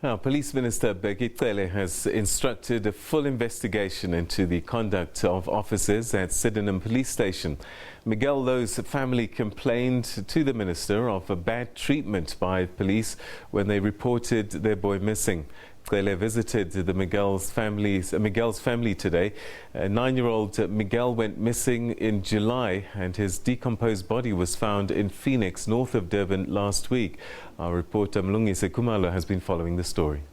Now, Police Minister Bheki Cele has instructed a full investigation into the conduct of officers at Sydenham Police Station. Miguel Louw's family complained to the minister of a bad treatment by police when they reported their boy missing. Cele visited the Miguel's family today. 9-year-old Miguel went missing in July and his decomposed body was found in Phoenix, north of Durban, last week. Our reporter Mlungisi Khumalo has been following the story.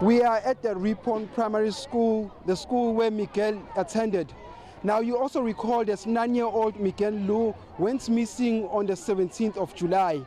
We are at the Ripon Primary School, the school where Miguel attended. Now, you also recall that 9-year-old Miguel Louw went missing on the 17th of July.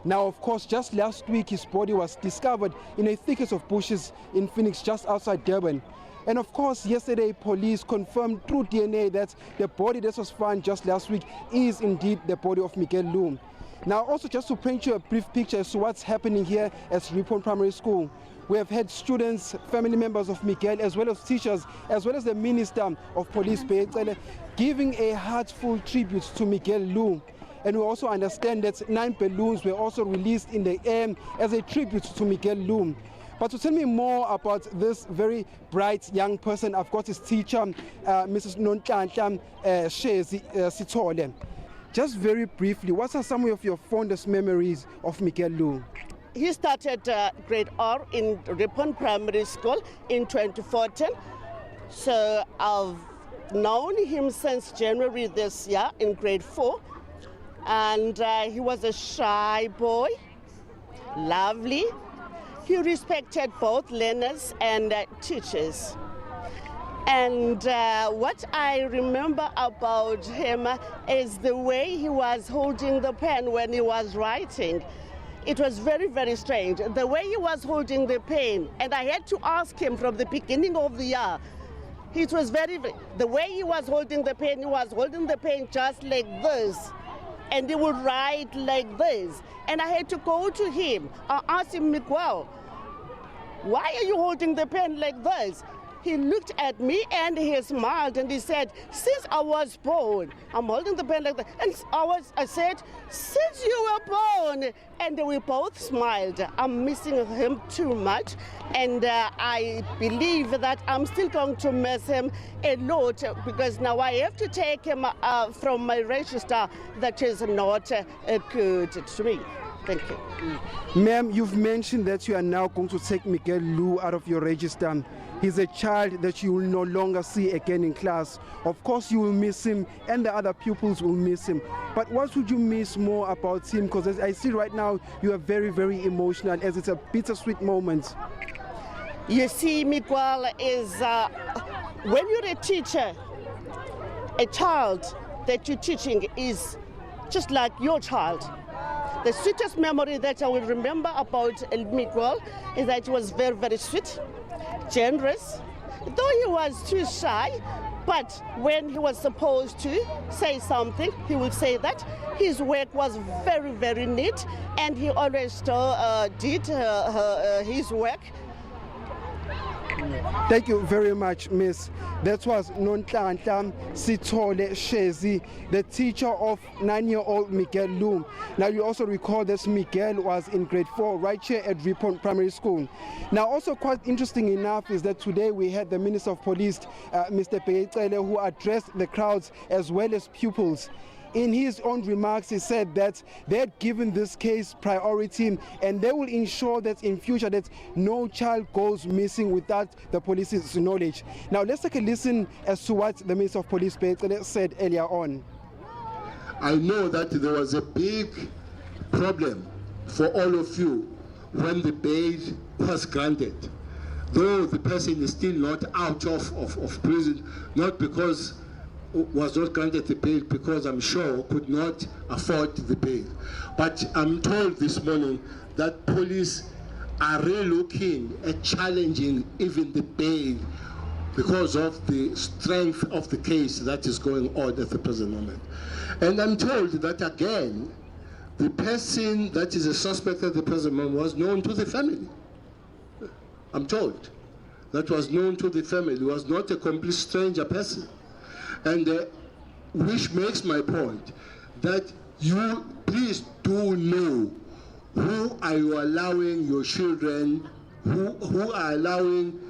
Now, of course, just last week his body was discovered in a thicket of bushes in Phoenix, just outside Durban. And of course, yesterday police confirmed through DNA that the body that was found just last week is indeed the body of Miguel Louw. Now, also just to paint you a brief picture as to what's happening here at Ripon Primary School, we have had students, family members of Miguel, as well as teachers, as well as the Minister of Police, Bheki Cele, giving a heartfelt tribute to Miguel Louw. And we also understand that 9 balloons were also released in the air as a tribute to Miguel Louw. But to tell me more about this very bright young person, I've got his teacher, Mrs. Nonhlanhla Sithole. Just very briefly, what are some of your fondest memories of Miguel Louw? He started grade R in Ripon Primary School in 2014. So I've known him since January this year in grade 4. And he was a shy boy, lovely. He respected both learners and teachers. And what I remember about him is the way he was holding the pen when he was writing. It was very, very strange. The way he was holding the pen, and I had to ask him from the beginning of the year. It was the way he was holding the pen just like this. And he would write like this. And I had to go to him. I asked him, Miguel, why are you holding the pen like this? He looked at me and he smiled and he said, since I was born, I'm holding the pen like that. And I said, since you were born. And we both smiled. I'm missing him too much. And I believe that I'm still going to miss him a lot because now I have to take him from my register. That is not good to me. Thank you. Ma'am, you've mentioned that you are now going to take Miguel Louw out of your register. He's a child that you will no longer see again in class. Of course, you will miss him and the other pupils will miss him. But what would you miss more about him? Because as I see right now, you are very, very emotional as it's a bittersweet moment. You see, Miguel, is when you're a teacher, a child that you're teaching is just like your child. The sweetest memory that I will remember about Miguel is that he was very, very sweet, generous, though he was too shy, but when he was supposed to say something, he would say that. His work was very, very neat, and he always did his work. Thank you very much, Miss. That was Nonhlanhla Sithole, the teacher of 9-year-old Miguel Louw. Now, you also recall that Miguel was in grade 4 right here at Ripon Primary School. Now, also quite interesting enough is that today we had the Minister of Police, Mr. Bheki Cele, who addressed the crowds as well as pupils. In his own remarks, he said that they had given this case priority and they will ensure that in future that no child goes missing without the police's knowledge. Now, let's take a listen as to what the Minister of Police said earlier on. I know that there was a big problem for all of you when the bail was granted. Though the person is still not out of prison, not because was not granted the bail because I'm sure could not afford the bail. But I'm told this morning that police are really looking at challenging even the bail because of the strength of the case that is going on at the present moment. And I'm told that again, the person that is a suspect at the present moment was known to the family. I'm told that was known to the family, was not a complete stranger person. And which makes my point that you please do know who are you allowing your children, who are allowing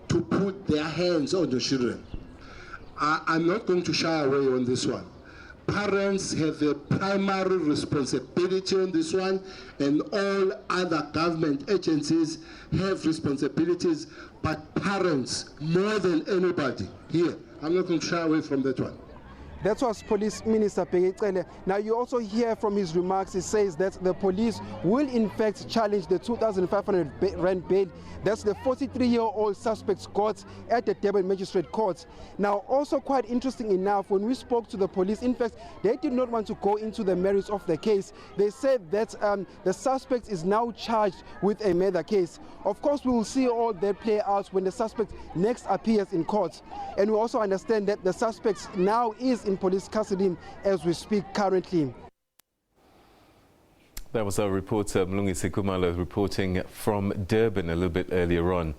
to put their hands on the children? I'm not going to shy away on this one. Parents have a primary responsibility on this one, and all other government agencies have responsibilities, but parents more than anybody here. I'm not going to shy away from that one. That was Police Minister Bheki Cele. Now you also hear from his remarks, he says that the police will in fact challenge the 2,500 rand bail. That's the 43-year-old suspect's got at the Durban Magistrate Court. Now also quite interesting enough, when we spoke to the police, in fact they did not want to go into the merits of the case. They said that the suspect is now charged with a murder case. Of course we will see all that play out when the suspect next appears in court. And we also understand that the suspect now is in police custody as we speak currently. That was our reporter Mlungisi Khumalo reporting from Durban a little bit earlier on.